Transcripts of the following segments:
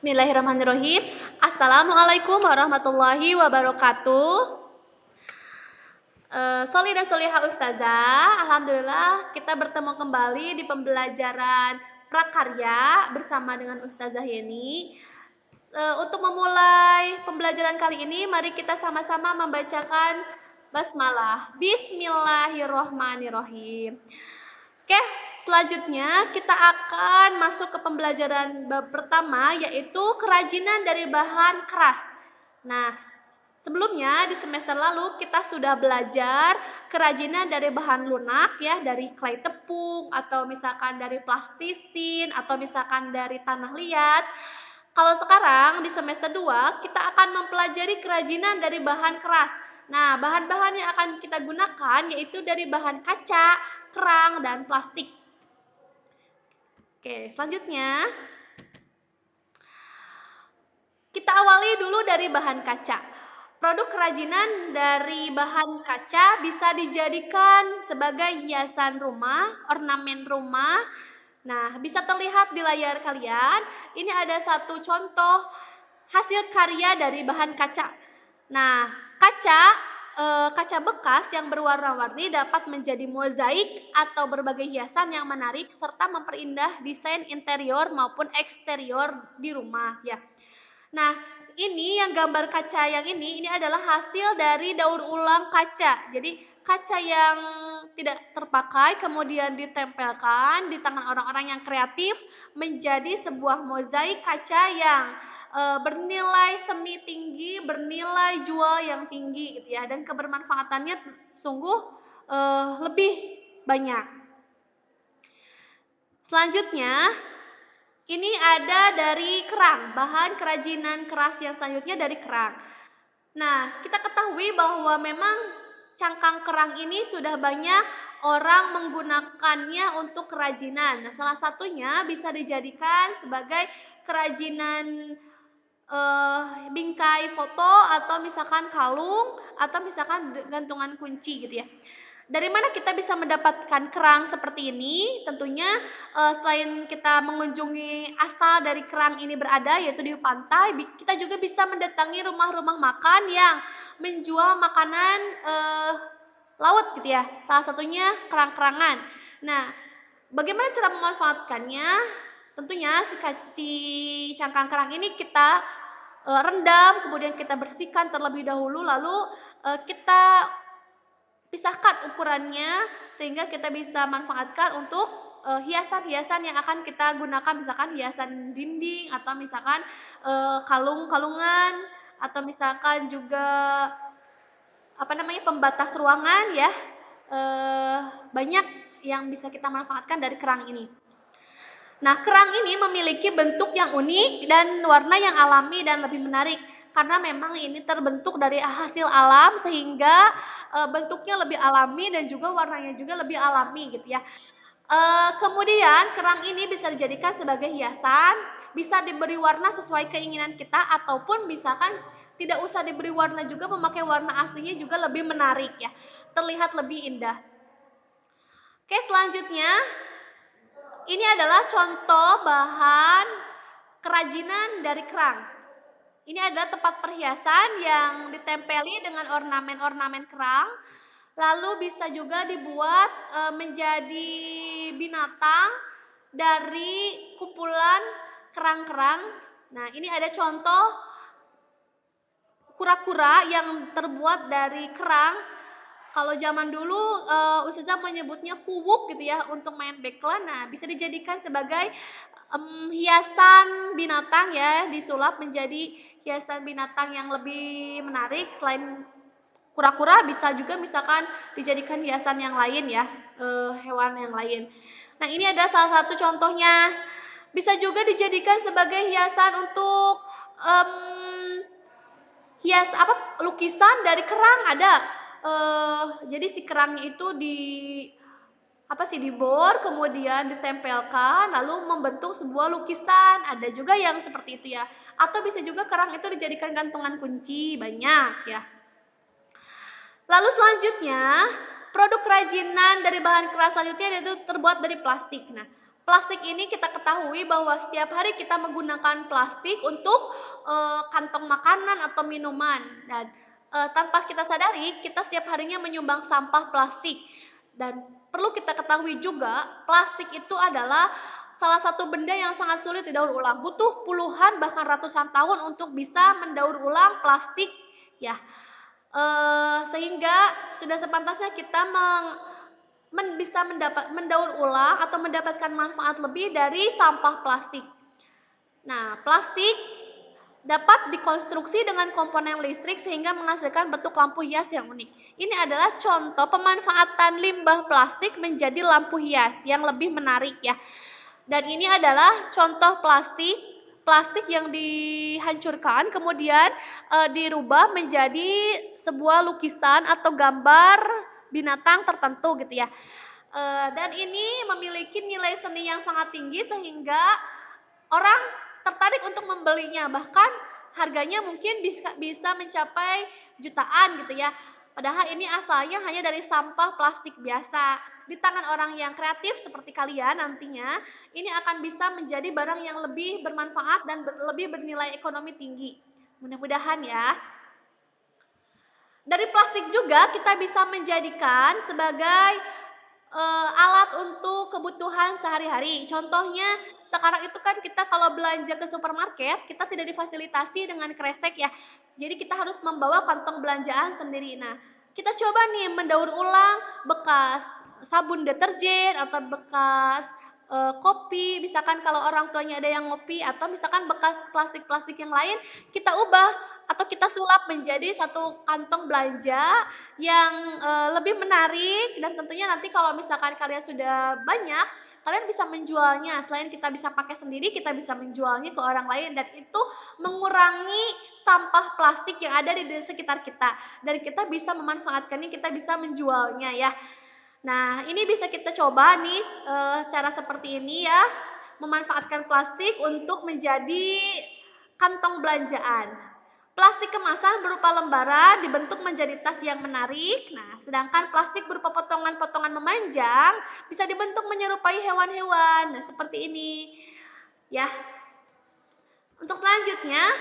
Bismillahirrahmanirrahim. Assalamualaikum warahmatullahi wabarakatuh. Soli dan Solihah Ustazah, Alhamdulillah kita bertemu kembali di pembelajaran prakarya bersama dengan Ustazah Yeni. Untuk memulai pembelajaran kali ini, mari kita sama-sama membacakan basmalah. Bismillahirrahmanirrahim. Oke, selanjutnya kita akan masuk ke pembelajaran bab pertama, yaitu kerajinan dari bahan keras. Nah, sebelumnya di semester lalu kita sudah belajar kerajinan dari bahan lunak ya, dari clay tepung atau misalkan dari plastisin atau misalkan dari tanah liat. Kalau sekarang di semester 2 kita akan mempelajari kerajinan dari bahan keras. Nah, bahan-bahan yang akan kita gunakan yaitu dari bahan kaca, kerang, dan plastik. Oke, selanjutnya kita awali dulu dari bahan kaca. Produk kerajinan dari bahan kaca bisa dijadikan sebagai hiasan rumah, ornamen rumah. Nah, bisa terlihat di layar kalian. Ini ada satu contoh hasil karya dari bahan kaca. Nah, kaca bekas yang berwarna-warni dapat menjadi mozaik atau berbagai hiasan yang menarik serta memperindah desain interior maupun eksterior di rumah ya. Nah, ini yang gambar kaca yang ini adalah hasil dari daur ulang kaca. Jadi kaca yang tidak terpakai kemudian ditempelkan di tangan orang-orang yang kreatif menjadi sebuah mozaik kaca yang bernilai seni tinggi, bernilai jual yang tinggi gitu ya, dan kebermanfaatannya sungguh lebih banyak. Selanjutnya ini ada dari kerang, bahan kerajinan keras yang selanjutnya dari kerang. Nah, kita ketahui bahwa memang cangkang kerang ini sudah banyak orang menggunakannya untuk kerajinan. Nah, salah satunya bisa dijadikan sebagai kerajinan bingkai foto atau misalkan kalung atau misalkan gantungan kunci gitu ya. Dari mana kita bisa mendapatkan kerang seperti ini? Tentunya selain kita mengunjungi asal dari kerang ini berada yaitu di pantai, kita juga bisa mendatangi rumah-rumah makan yang menjual makanan laut gitu ya. Salah satunya kerang-kerangan. Nah, bagaimana cara memanfaatkannya? Tentunya si cangkang kerang ini kita rendam, kemudian kita bersihkan terlebih dahulu, lalu kita pisahkan ukurannya sehingga kita bisa manfaatkan untuk hiasan-hiasan yang akan kita gunakan, misalkan hiasan dinding atau misalkan kalung-kalungan atau misalkan juga pembatas ruangan ya. Banyak yang bisa kita manfaatkan dari kerang ini. Nah, kerang ini memiliki bentuk yang unik dan warna yang alami dan lebih menarik karena memang ini terbentuk dari hasil alam sehingga bentuknya lebih alami dan juga warnanya juga lebih alami gitu ya. Kemudian kerang ini bisa dijadikan sebagai hiasan, bisa diberi warna sesuai keinginan kita ataupun misalkan tidak usah diberi warna juga, memakai warna aslinya juga lebih menarik ya, terlihat lebih indah. Oke, selanjutnya ini adalah contoh bahan kerajinan dari kerang. Ini adalah tempat perhiasan yang ditempeli dengan ornamen-ornamen kerang. Lalu bisa juga dibuat menjadi binatang dari kumpulan kerang-kerang. Nah, ini ada contoh kura-kura yang terbuat dari kerang. Kalau zaman dulu Ustazah menyebutnya kuwuk gitu ya untuk main backland. Nah, bisa dijadikan sebagai hiasan binatang ya, disulap menjadi hiasan binatang yang lebih menarik. Selain kura-kura bisa juga misalkan dijadikan hiasan yang lain ya, hewan yang lain. Nah, ini ada salah satu contohnya. Bisa juga dijadikan sebagai hiasan untuk lukisan dari kerang ada. Jadi si kerangnya itu dibor kemudian ditempelkan lalu membentuk sebuah lukisan. Ada juga yang seperti itu ya. Atau bisa juga kerang itu dijadikan gantungan kunci, banyak ya. Lalu selanjutnya, produk kerajinan dari bahan keras selanjutnya yaitu terbuat dari plastik. Nah, Plastik ini kita ketahui bahwa setiap hari kita menggunakan plastik untuk kantong makanan atau minuman dan tanpa kita sadari kita setiap harinya menyumbang sampah plastik. Dan perlu kita ketahui juga plastik itu adalah salah satu benda yang sangat sulit didaur ulang. Butuh puluhan bahkan ratusan tahun untuk bisa mendaur ulang plastik ya. Sehingga sudah sepantasnya kita bisa mendaur ulang atau mendapatkan manfaat lebih dari sampah plastik. Nah, plastik dapat dikonstruksi dengan komponen listrik sehingga menghasilkan bentuk lampu hias yang unik. Ini adalah contoh pemanfaatan limbah plastik menjadi lampu hias yang lebih menarik ya. Dan ini adalah contoh plastik yang dihancurkan kemudian dirubah menjadi sebuah lukisan atau gambar binatang tertentu gitu ya. Dan ini memiliki nilai seni yang sangat tinggi sehingga orang tertarik untuk membelinya, bahkan harganya mungkin bisa mencapai jutaan gitu ya. Padahal ini asalnya hanya dari sampah plastik biasa. Di tangan orang yang kreatif seperti kalian nantinya, ini akan bisa menjadi barang yang lebih bermanfaat dan lebih bernilai ekonomi tinggi. Mudah-mudahan ya. Dari plastik juga kita bisa menjadikan sebagai alat untuk kebutuhan sehari-hari. Contohnya sekarang itu kan kita kalau belanja ke supermarket, kita tidak difasilitasi dengan kresek ya. Jadi kita harus membawa kantong belanjaan sendiri. Nah, kita coba nih mendaur ulang bekas sabun deterjen atau bekas kopi, misalkan kalau orang tuanya ada yang ngopi atau misalkan bekas plastik-plastik yang lain, kita ubah atau kita sulap menjadi satu kantong belanja yang lebih menarik dan tentunya nanti kalau misalkan kalian sudah banyak, kalian bisa menjualnya. Selain kita bisa pakai sendiri, kita bisa menjualnya ke orang lain dan itu mengurangi sampah plastik yang ada di sekitar kita dan kita bisa memanfaatkannya, kita bisa menjualnya ya. Nah, ini bisa kita coba nih cara seperti ini ya, memanfaatkan plastik untuk menjadi kantong belanjaan. Plastik kemasan berupa lembaran dibentuk menjadi tas yang menarik. Nah, sedangkan plastik berupa potongan-potongan memanjang bisa dibentuk menyerupai hewan-hewan. Nah, seperti ini. Ya. Untuk selanjutnya,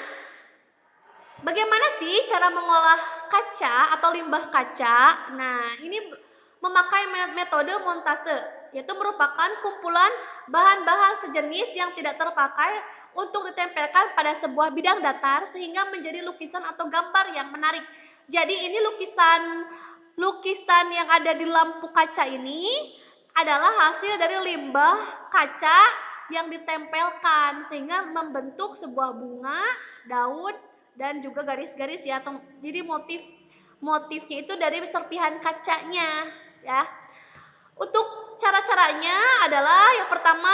bagaimana sih cara mengolah kaca atau limbah kaca? Nah, ini memakai metode montase, yaitu merupakan kumpulan bahan-bahan sejenis yang tidak terpakai untuk ditempelkan pada sebuah bidang datar sehingga menjadi lukisan atau gambar yang menarik. Jadi ini lukisan yang ada di lampu kaca ini adalah hasil dari limbah kaca yang ditempelkan sehingga membentuk sebuah bunga, daun, dan juga garis-garis ya. Jadi motifnya itu dari serpihan kacanya ya. Untuk cara-caranya adalah yang pertama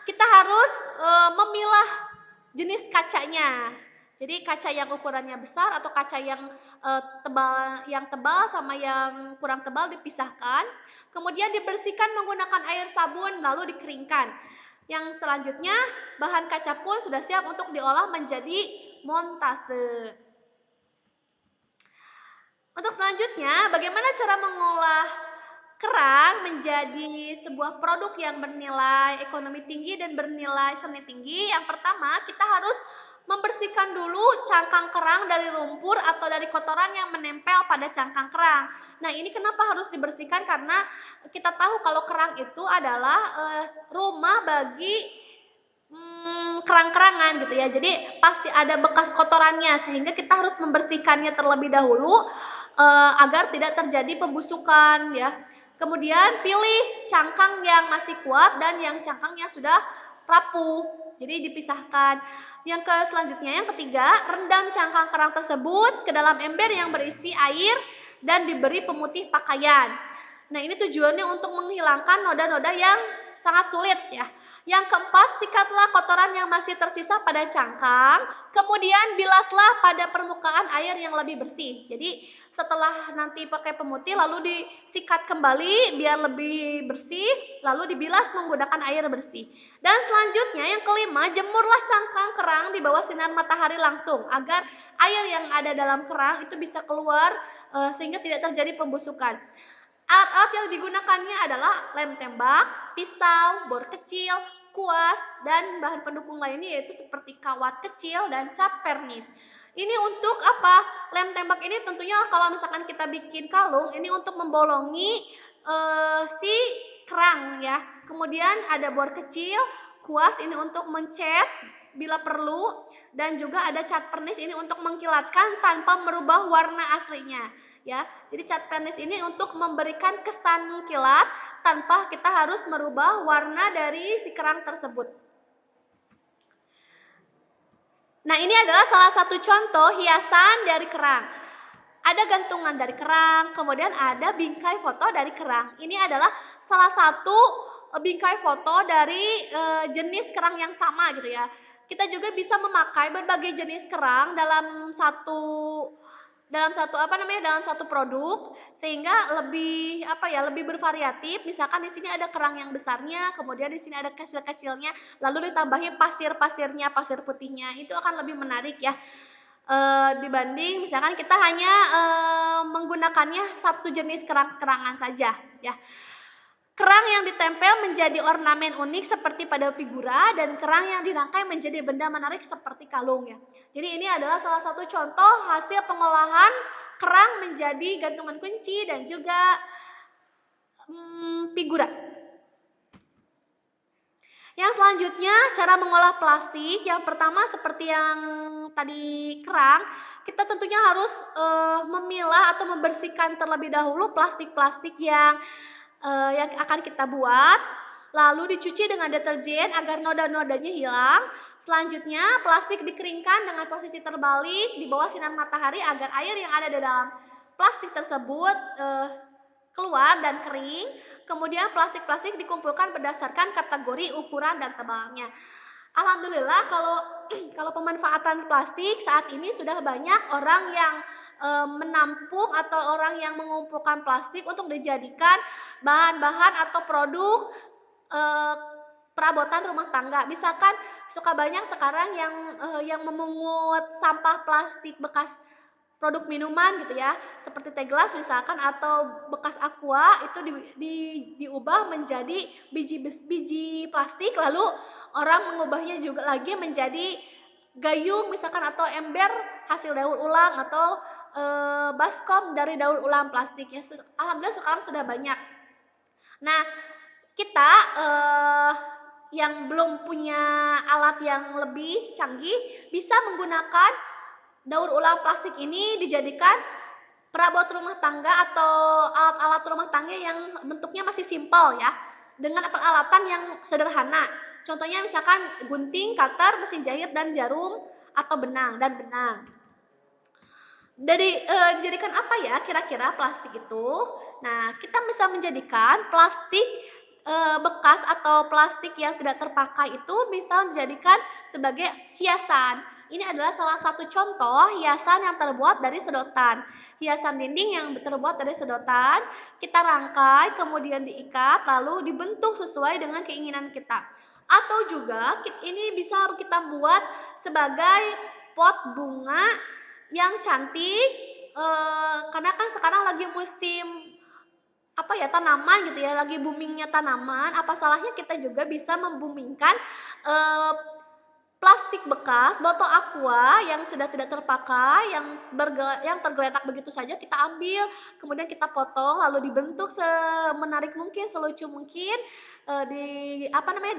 kita harus memilah jenis kacanya. Jadi kaca yang ukurannya besar atau kaca yang tebal sama yang kurang tebal dipisahkan. Kemudian dibersihkan menggunakan air sabun lalu dikeringkan. Yang selanjutnya bahan kaca pun sudah siap untuk diolah menjadi montase. Untuk selanjutnya, bagaimana cara mengolah kerang menjadi sebuah produk yang bernilai ekonomi tinggi dan bernilai seni tinggi? Yang pertama, kita harus membersihkan dulu cangkang kerang dari lumpur atau dari kotoran yang menempel pada cangkang kerang. Nah, ini kenapa harus dibersihkan? Karena kita tahu kalau kerang itu adalah rumah bagi kerang-kerangan gitu ya. Jadi pasti ada bekas kotorannya sehingga kita harus membersihkannya terlebih dahulu agar tidak terjadi pembusukan ya. Kemudian pilih cangkang yang masih kuat dan yang cangkangnya sudah rapuh. Jadi dipisahkan. Selanjutnya yang ketiga, rendam cangkang kerang tersebut ke dalam ember yang berisi air dan diberi pemutih pakaian. Nah, ini tujuannya untuk menghilangkan noda-noda yang sangat sulit ya. Yang keempat, sikatlah kotoran yang masih tersisa pada cangkang, kemudian bilaslah pada permukaan air yang lebih bersih. Jadi setelah nanti pakai pemutih lalu disikat kembali biar lebih bersih, lalu dibilas menggunakan air bersih. Dan selanjutnya yang kelima, jemurlah cangkang kerang di bawah sinar matahari langsung agar air yang ada dalam kerang itu bisa keluar sehingga tidak terjadi pembusukan. Alat-alat yang digunakannya adalah lem tembak, pisau, bor kecil, kuas, dan bahan pendukung lainnya yaitu seperti kawat kecil dan cat pernis. Ini untuk apa? Lem tembak ini tentunya kalau misalkan kita bikin kalung, ini untuk membolongi si kerang ya. Kemudian ada bor kecil, kuas ini untuk mencet bila perlu, dan juga ada cat pernis ini untuk mengkilatkan tanpa merubah warna aslinya ya. Jadi cat pernis ini untuk memberikan kesan mengkilat tanpa kita harus merubah warna dari si kerang tersebut. Nah, ini adalah salah satu contoh hiasan dari kerang. Ada gantungan dari kerang, kemudian ada bingkai foto dari kerang. Ini adalah salah satu bingkai foto dari jenis kerang yang sama gitu ya. Kita juga bisa memakai berbagai jenis kerang dalam satu produk sehingga lebih bervariatif. Misalkan di sini ada kerang yang besarnya, kemudian di sini ada kecil-kecilnya, lalu ditambahi pasir-pasirnya, pasir putihnya. Itu akan lebih menarik ya. Dibanding misalkan kita hanya menggunakannya satu jenis kerang-kerangan saja ya. Kerang yang ditempel menjadi ornamen unik seperti pada figura dan kerang yang dirangkai menjadi benda menarik seperti kalung ya. Jadi ini adalah salah satu contoh hasil pengolahan kerang menjadi gantungan kunci dan juga figura. Yang selanjutnya cara mengolah plastik. Yang pertama seperti yang tadi kerang, kita tentunya harus memilah atau membersihkan terlebih dahulu plastik-plastik yang akan kita buat, lalu dicuci dengan deterjen agar noda-nodanya hilang. Selanjutnya plastik dikeringkan dengan posisi terbalik di bawah sinar matahari agar air yang ada di dalam plastik tersebut keluar dan kering. Kemudian plastik-plastik dikumpulkan berdasarkan kategori ukuran dan tebalnya. Alhamdulillah kalau pemanfaatan plastik saat ini sudah banyak orang yang menampung atau orang yang mengumpulkan plastik untuk dijadikan bahan-bahan atau produk perabotan rumah tangga. Misalkan suka banyak sekarang yang memungut sampah plastik bekas produk minuman gitu ya, seperti teh gelas misalkan atau bekas aqua itu diubah menjadi biji plastik, lalu orang mengubahnya juga lagi menjadi gayung misalkan atau ember hasil daur ulang atau baskom dari daur ulang plastiknya. Alhamdulillah sekarang sudah banyak. Nah, kita yang belum punya alat yang lebih canggih bisa menggunakan daur ulang plastik ini dijadikan perabot rumah tangga atau alat-alat rumah tangga yang bentuknya masih simpel ya, dengan peralatan yang sederhana. Contohnya misalkan gunting, cutter, mesin jahit, dan jarum atau benang. Dijadikan apa ya kira-kira plastik itu? Nah, kita bisa menjadikan plastik bekas atau plastik yang tidak terpakai itu bisa dijadikan sebagai hiasan. Ini adalah salah satu contoh hiasan yang terbuat dari sedotan. Hiasan dinding yang terbuat dari sedotan, kita rangkai, kemudian diikat, lalu dibentuk sesuai dengan keinginan kita. Atau juga ini bisa kita buat sebagai pot bunga yang cantik, karena kan sekarang lagi musim tanaman gitu ya, lagi boomingnya tanaman. Apa salahnya kita juga bisa membumingkan eh, plastik bekas botol aqua yang sudah tidak terpakai, yang tergeletak begitu saja kita ambil, kemudian kita potong lalu dibentuk semenarik mungkin, selucu mungkin,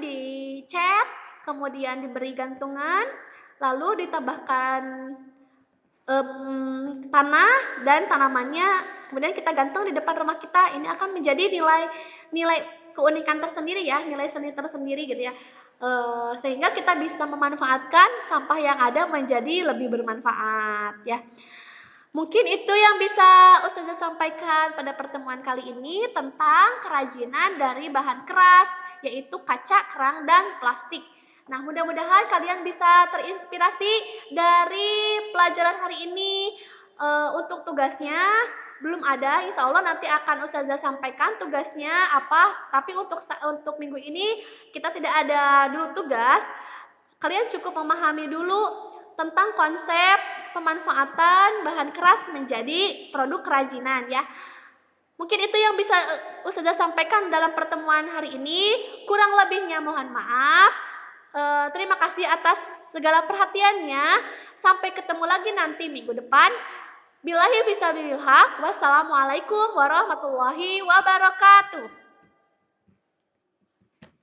dicat, kemudian diberi gantungan, lalu ditambahkan tanah dan tanamannya, kemudian kita gantung di depan rumah kita. Ini akan menjadi nilai keunikan tersendiri ya, nilai seni tersendiri gitu ya. Sehingga kita bisa memanfaatkan sampah yang ada menjadi lebih bermanfaat ya. Mungkin itu yang bisa Ustazah sampaikan pada pertemuan kali ini tentang kerajinan dari bahan keras, yaitu kaca, kerang, dan plastik. Nah, mudah-mudahan kalian bisa terinspirasi dari pelajaran hari ini. Untuk tugasnya belum ada, insya Allah nanti akan Ustazah sampaikan tugasnya apa. Tapi untuk minggu ini kita tidak ada dulu tugas. Kalian cukup memahami dulu tentang konsep pemanfaatan bahan keras menjadi produk kerajinan ya. Mungkin itu yang bisa, Ustazah sampaikan dalam pertemuan hari ini, kurang lebihnya mohon maaf. Terima kasih atas segala perhatiannya. Sampai ketemu lagi nanti minggu depan. Billahi fisabilil haq. Wassalamualaikum warahmatullahi wabarakatuh.